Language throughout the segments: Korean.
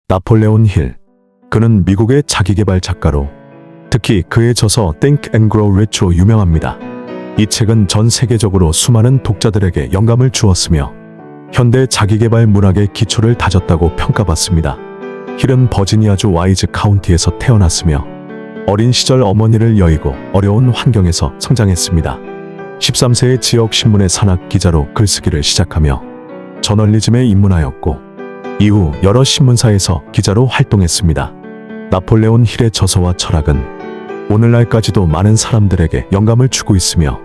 나폴레온 힐. 그는 미국의 자기계발 작가로 특히 그의 저서 Think and Grow Rich로 유명합니다. 이 책은 전 세계적으로 수많은 독자들에게 영감을 주었으며 현대 자기계발 문학의 기초를 다졌다고 평가받습니다. 힐은 버지니아주 와이즈 카운티에서 태어났으며 어린 시절 어머니를 여의고 어려운 환경에서 성장했습니다. 13세에 지역 신문의 산악 기자로 글쓰기를 시작하며 저널리즘에 입문하였고 이후 여러 신문사에서 기자로 활동했습니다. 나폴레온 힐의 저서와 철학은 오늘날까지도 많은 사람들에게 영감을 주고 있으며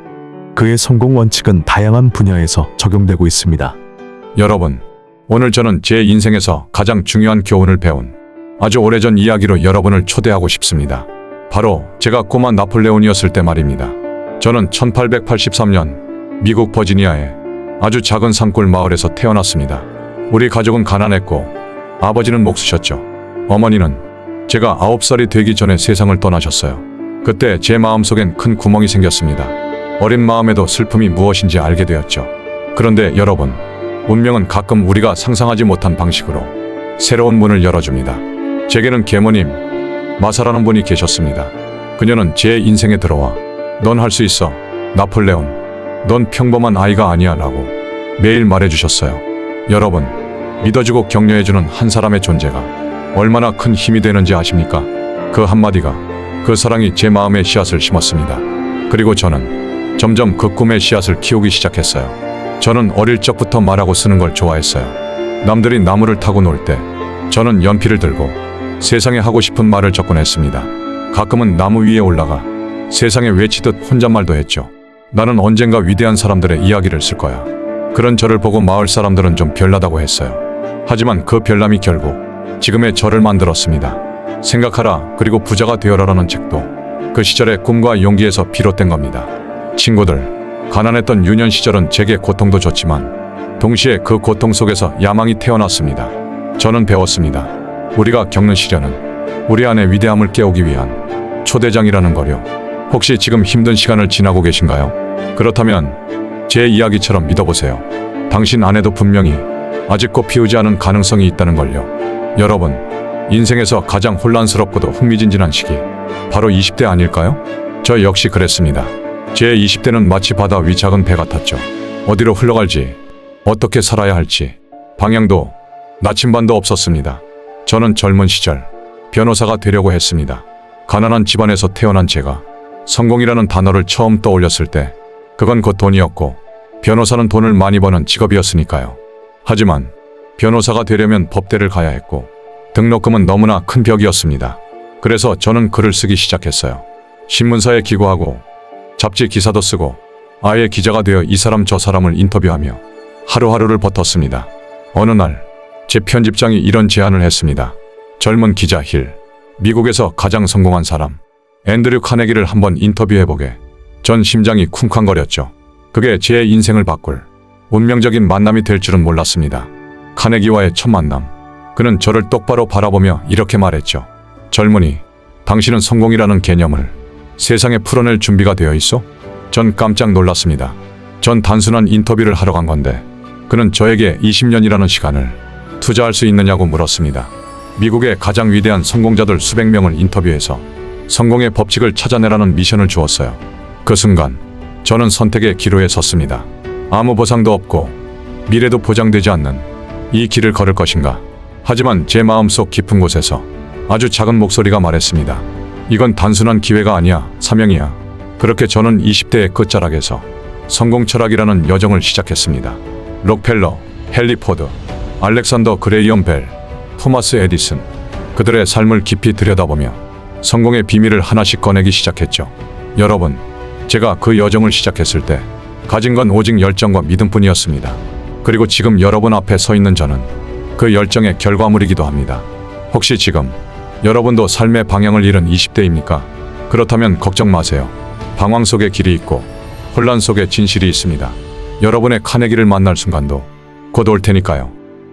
그의 성공 원칙은 다양한 분야에서 적용되고 있습니다. 여러분, 오늘 저는 제 인생에서 가장 중요한 교훈을 배운 아주 오래전 이야기로 여러분을 초대하고 싶습니다. 바로 제가 꼬마 나폴레온이었을 때 말입니다. 저는 1883년 미국 버지니아의 아주 작은 산골 마을에서 태어났습니다. 우리 가족은 가난했고 아버지는 목수셨죠. 어머니는 제가 9살이 되기 전에 세상을 떠나셨어요. 그때 제 마음속엔 큰 구멍이 생겼습니다. 어린 마음에도 슬픔이 무엇인지 알게 되었죠. 그런데 여러분, 운명은 가끔 우리가 상상하지 못한 방식으로 새로운 문을 열어줍니다. 제게는 계모님, 마사라는 분이 계셨습니다. 그녀는 제 인생에 들어와 넌 할 수 있어, 나폴레온. 넌 평범한 아이가 아니야 라고 매일 말해주셨어요. 여러분, 믿어주고 격려해주는 한 사람의 존재가 얼마나 큰 힘이 되는지 아십니까? 그 한마디가, 그 사랑이 제 마음에 씨앗을 심었습니다. 그리고 저는 점점 그 꿈의 씨앗을 키우기 시작했어요. 저는 어릴 적부터 말하고 쓰는 걸 좋아했어요. 남들이 나무를 타고 놀 때 저는 연필을 들고 세상에 하고 싶은 말을 적곤 했습니다. 가끔은 나무 위에 올라가 세상에 외치듯 혼잣말도 했죠. 나는 언젠가 위대한 사람들의 이야기를 쓸 거야. 그런 저를 보고 마을 사람들은 좀 별나다고 했어요. 하지만 그 별남이 결국 지금의 저를 만들었습니다. 생각하라 그리고 부자가 되어라라는 책도 그 시절의 꿈과 용기에서 비롯된 겁니다. 친구들, 가난했던 유년 시절은 제게 고통도 줬지만 동시에 그 고통 속에서 야망이 태어났습니다. 저는 배웠습니다. 우리가 겪는 시련은 우리 안의 위대함을 깨우기 위한 초대장이라는 거요. 혹시 지금 힘든 시간을 지나고 계신가요? 그렇다면 제 이야기처럼 믿어보세요. 당신 안에도 분명히 아직 꽃 피우지 않은 가능성이 있다는 걸요. 여러분, 인생에서 가장 혼란스럽고도 흥미진진한 시기, 바로 20대 아닐까요? 저 역시 그랬습니다. 제 20대는 마치 바다 위 작은 배 같았죠. 어디로 흘러갈지, 어떻게 살아야 할지 방향도 나침반도 없었습니다. 저는 젊은 시절 변호사가 되려고 했습니다. 가난한 집안에서 태어난 제가 성공이라는 단어를 처음 떠올렸을 때 그건 곧 돈이었고 변호사는 돈을 많이 버는 직업이었으니까요. 하지만 변호사가 되려면 법대를 가야 했고 등록금은 너무나 큰 벽이었습니다. 그래서 저는 글을 쓰기 시작했어요. 신문사에 기고하고 잡지 기사도 쓰고 아예 기자가 되어 이 사람 저 사람을 인터뷰하며 하루하루를 버텼습니다. 어느 날 제 편집장이 이런 제안을 했습니다. 젊은 기자 힐, 미국에서 가장 성공한 사람 앤드류 카네기를 한번 인터뷰해보게. 전 심장이 쿵쾅거렸죠. 그게 제 인생을 바꿀 운명적인 만남이 될 줄은 몰랐습니다. 카네기와의 첫 만남, 그는 저를 똑바로 바라보며 이렇게 말했죠. 젊은이, 당신은 성공이라는 개념을 세상에 풀어낼 준비가 되어 있어? 전 깜짝 놀랐습니다. 전 단순한 인터뷰를 하러 간 건데 그는 저에게 20년이라는 시간을 투자할 수 있느냐고 물었습니다. 미국의 가장 위대한 성공자들 수백 명을 인터뷰해서 성공의 법칙을 찾아내라는 미션을 주었어요. 그 순간 저는 선택의 기로에 섰습니다. 아무 보상도 없고 미래도 보장되지 않는 이 길을 걸을 것인가. 하지만 제 마음속 깊은 곳에서 아주 작은 목소리가 말했습니다. 이건 단순한 기회가 아니야, 사명이야. 그렇게 저는 20대의 끝자락에서 성공 철학이라는 여정을 시작했습니다. 록펠러, 헨리 포드, 알렉산더 그레이엄 벨, 토마스 에디슨, 그들의 삶을 깊이 들여다보며 성공의 비밀을 하나씩 꺼내기 시작했죠. 여러분, 제가 그 여정을 시작했을 때 가진 건 오직 열정과 믿음뿐이었습니다. 그리고 지금 여러분 앞에 서 있는 저는 그 열정의 결과물이기도 합니다. 혹시 지금 여러분도 삶의 방향을 잃은 20대입니까? 그렇다면 걱정 마세요. 방황 속에 길이 있고 혼란 속에 진실이 있습니다. 여러분의 카네기를 만날 순간도 곧 올 테니까요.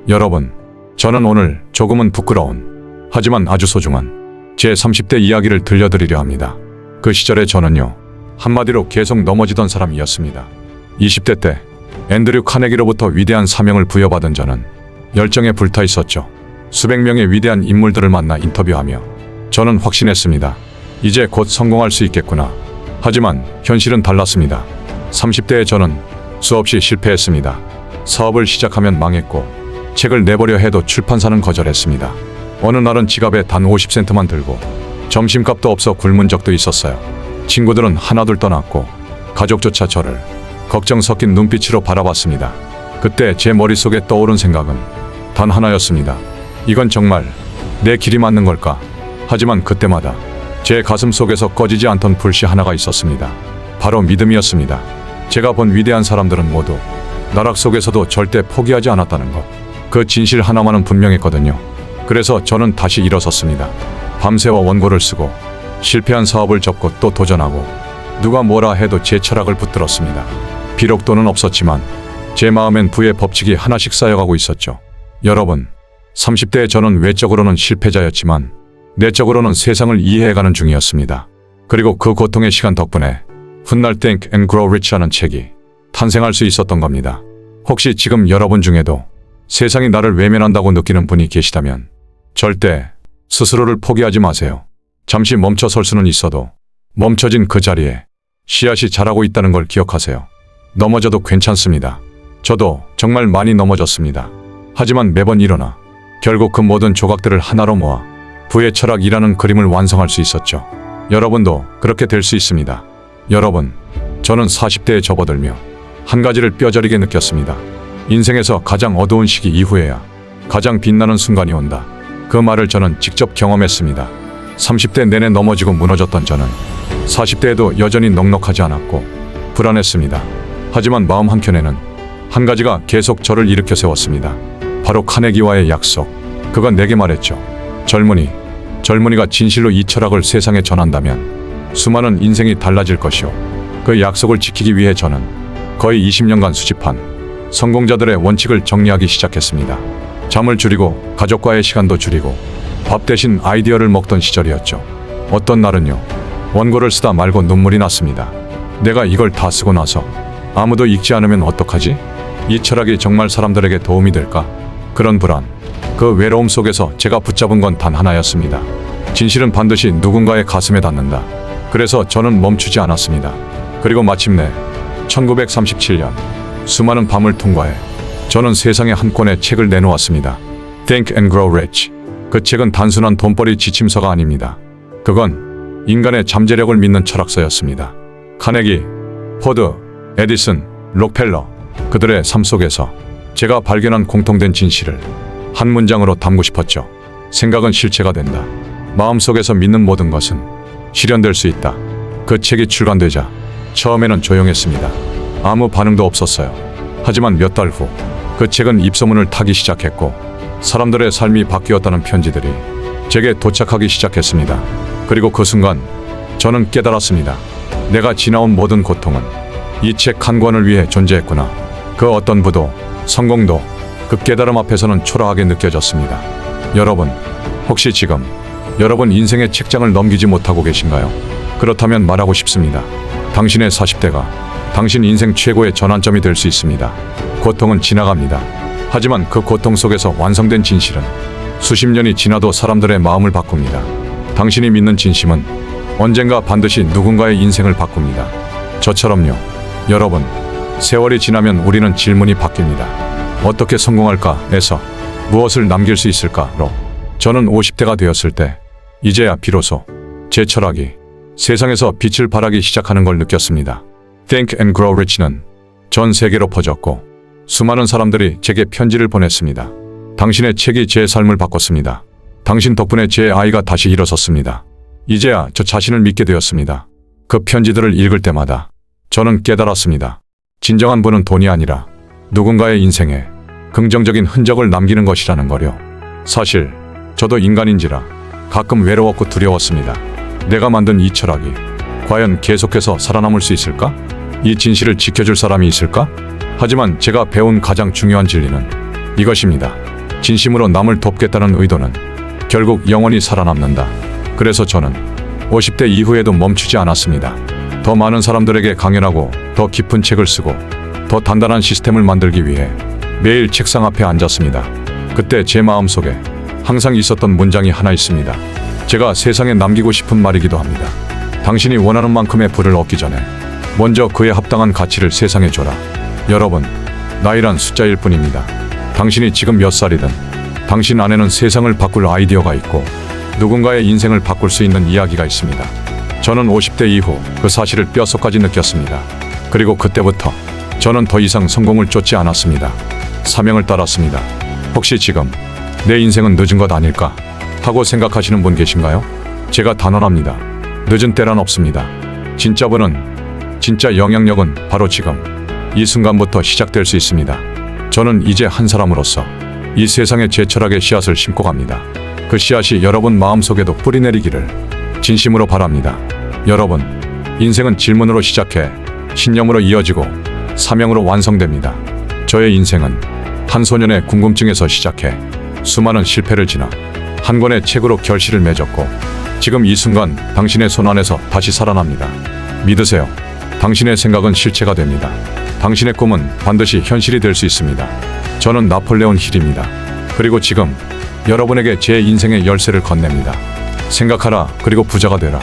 여러분, 저는 오늘 조금은 부끄러운 하지만 아주 소중한 제 30대 이야기를 들려드리려 합니다. 그 시절에 저는요, 한마디로 계속 넘어지던 사람이었습니다. 20대 때 앤드류 카네기로부터 위대한 사명을 부여받은 저는 열정에 불타 있었죠. 수백 명의 위대한 인물들을 만나 인터뷰하며 저는 확신했습니다. 이제 곧 성공할 수 있겠구나. 하지만 현실은 달랐습니다. 30대의 저는 수없이 실패했습니다. 사업을 시작하면 망했고 책을 내보려 해도 출판사는 거절했습니다. 어느 날은 지갑에 단 50센트만 들고 점심값도 없어 굶은 적도 있었어요. 친구들은 하나둘 떠났고 가족조차 저를 걱정 섞인 눈빛으로 바라봤습니다. 그때 제 머릿속에 떠오른 생각은 단 하나였습니다. 이건 정말 내 길이 맞는 걸까? 하지만 그때마다 제 가슴 속에서 꺼지지 않던 불씨 하나가 있었습니다. 바로 믿음이었습니다. 제가 본 위대한 사람들은 모두 나락 속에서도 절대 포기하지 않았다는 것. 그 진실 하나만은 분명했거든요. 그래서 저는 다시 일어섰습니다. 밤새워 원고를 쓰고 실패한 사업을 접고 또 도전하고 누가 뭐라 해도 제 철학을 붙들었습니다. 비록 돈은 없었지만 제 마음엔 부의 법칙이 하나씩 쌓여가고 있었죠. 여러분, 30대의 저는 외적으로는 실패자였지만 내적으로는 세상을 이해해가는 중이었습니다. 그리고 그 고통의 시간 덕분에 훗날 Think and Grow Rich라는 책이 탄생할 수 있었던 겁니다. 혹시 지금 여러분 중에도 세상이 나를 외면한다고 느끼는 분이 계시다면 절대 스스로를 포기하지 마세요. 잠시 멈춰 설 수는 있어도 멈춰진 그 자리에 씨앗이 자라고 있다는 걸 기억하세요. 넘어져도 괜찮습니다. 저도 정말 많이 넘어졌습니다. 하지만 매번 일어나 결국 그 모든 조각들을 하나로 모아 부의 철학이라는 그림을 완성할 수 있었죠. 여러분도 그렇게 될 수 있습니다. 여러분, 저는 40대에 접어들며 한 가지를 뼈저리게 느꼈습니다. 인생에서 가장 어두운 시기 이후에야 가장 빛나는 순간이 온다. 그 말을 저는 직접 경험했습니다. 30대 내내 넘어지고 무너졌던 저는 40대에도 여전히 넉넉하지 않았고 불안했습니다. 하지만 마음 한켠에는 한 가지가 계속 저를 일으켜 세웠습니다. 바로 카네기와의 약속. 그가 내게 말했죠. 젊은이가 진실로 이 철학을 세상에 전한다면 수많은 인생이 달라질 것이오. 그 약속을 지키기 위해 저는 거의 20년간 수집한 성공자들의 원칙을 정리하기 시작했습니다. 잠을 줄이고 가족과의 시간도 줄이고 밥 대신 아이디어를 먹던 시절이었죠. 어떤 날은요, 원고를 쓰다 말고 눈물이 났습니다. 내가 이걸 다 쓰고 나서 아무도 읽지 않으면 어떡하지? 이 철학이 정말 사람들에게 도움이 될까? 그런 불안, 그 외로움 속에서 제가 붙잡은 건 단 하나였습니다. 진실은 반드시 누군가의 가슴에 닿는다. 그래서 저는 멈추지 않았습니다. 그리고 마침내 1937년 수많은 밤을 통과해 저는 세상에 한 권의 책을 내놓았습니다. Think and Grow Rich. 그 책은 단순한 돈벌이 지침서가 아닙니다. 그건 인간의 잠재력을 믿는 철학서였습니다. 카네기, 포드, 에디슨, 록펠러, 그들의 삶 속에서 제가 발견한 공통된 진실을 한 문장으로 담고 싶었죠. 생각은 실체가 된다. 마음속에서 믿는 모든 것은 실현될 수 있다. 그 책이 출간되자 처음에는 조용했습니다. 아무 반응도 없었어요. 하지만 몇 달 후 그 책은 입소문을 타기 시작했고 사람들의 삶이 바뀌었다는 편지들이 제게 도착하기 시작했습니다. 그리고 그 순간 저는 깨달았습니다. 내가 지나온 모든 고통은 이 책 한 권을 위해 존재했구나. 그 어떤 부도, 성공도 그 깨달음 앞에서는 초라하게 느껴졌습니다. 여러분, 혹시 지금 여러분 인생의 책장을 넘기지 못하고 계신가요? 그렇다면 말하고 싶습니다. 당신의 40대가 당신 인생 최고의 전환점이 될 수 있습니다. 고통은 지나갑니다. 하지만 그 고통 속에서 완성된 진실은 수십 년이 지나도 사람들의 마음을 바꿉니다. 당신이 믿는 진심은 언젠가 반드시 누군가의 인생을 바꿉니다. 저처럼요. 여러분, 세월이 지나면 우리는 질문이 바뀝니다. 어떻게 성공할까?에서 무엇을 남길 수 있을까?로 저는 50대가 되었을 때 이제야 비로소 제 철학이 세상에서 빛을 발하기 시작하는 걸 느꼈습니다. Think and Grow Rich는 전 세계로 퍼졌고 수많은 사람들이 제게 편지를 보냈습니다. 당신의 책이 제 삶을 바꿨습니다. 당신 덕분에 제 아이가 다시 일어섰습니다. 이제야 저 자신을 믿게 되었습니다. 그 편지들을 읽을 때마다 저는 깨달았습니다. 진정한 부는 돈이 아니라 누군가의 인생에 긍정적인 흔적을 남기는 것이라는 거요. 사실 저도 인간인지라 가끔 외로웠고 두려웠습니다. 내가 만든 이 철학이 과연 계속해서 살아남을 수 있을까? 이 진실을 지켜줄 사람이 있을까? 하지만 제가 배운 가장 중요한 진리는 이것입니다. 진심으로 남을 돕겠다는 의도는 결국 영원히 살아남는다. 그래서 저는 50대 이후에도 멈추지 않았습니다. 더 많은 사람들에게 강연하고 더 깊은 책을 쓰고 더 단단한 시스템을 만들기 위해 매일 책상 앞에 앉았습니다. 그때 제 마음속에 항상 있었던 문장이 하나 있습니다. 제가 세상에 남기고 싶은 말이기도 합니다. 당신이 원하는 만큼의 부를 얻기 전에 먼저 그에 합당한 가치를 세상에 줘라. 여러분, 나이란 숫자일 뿐입니다. 당신이 지금 몇 살이든 당신 안에는 세상을 바꿀 아이디어가 있고 누군가의 인생을 바꿀 수 있는 이야기가 있습니다. 저는 50대 이후 그 사실을 뼛속까지 느꼈습니다. 그리고 그때부터 저는 더 이상 성공을 쫓지 않았습니다. 사명을 따랐습니다. 혹시 지금 내 인생은 늦은 것 아닐까 하고 생각하시는 분 계신가요? 제가 단언합니다. 늦은 때란 없습니다. 진짜 부는, 진짜 영향력은 바로 지금 이 순간부터 시작될 수 있습니다. 저는 이제 한 사람으로서 이 세상에 제 철학의 씨앗을 심고 갑니다. 그 씨앗이 여러분 마음속에도 뿌리내리기를 진심으로 바랍니다. 여러분, 인생은 질문으로 시작해 신념으로 이어지고 사명으로 완성됩니다. 저의 인생은 한 소년의 궁금증에서 시작해 수많은 실패를 지나 한 권의 책으로 결실을 맺었고 지금 이 순간 당신의 손 안에서 다시 살아납니다. 믿으세요. 당신의 생각은 실체가 됩니다. 당신의 꿈은 반드시 현실이 될 수 있습니다. 저는 나폴레온 힐입니다. 그리고 지금 여러분에게 제 인생의 열쇠를 건넵니다. 생각하라, 그리고 부자가 되라.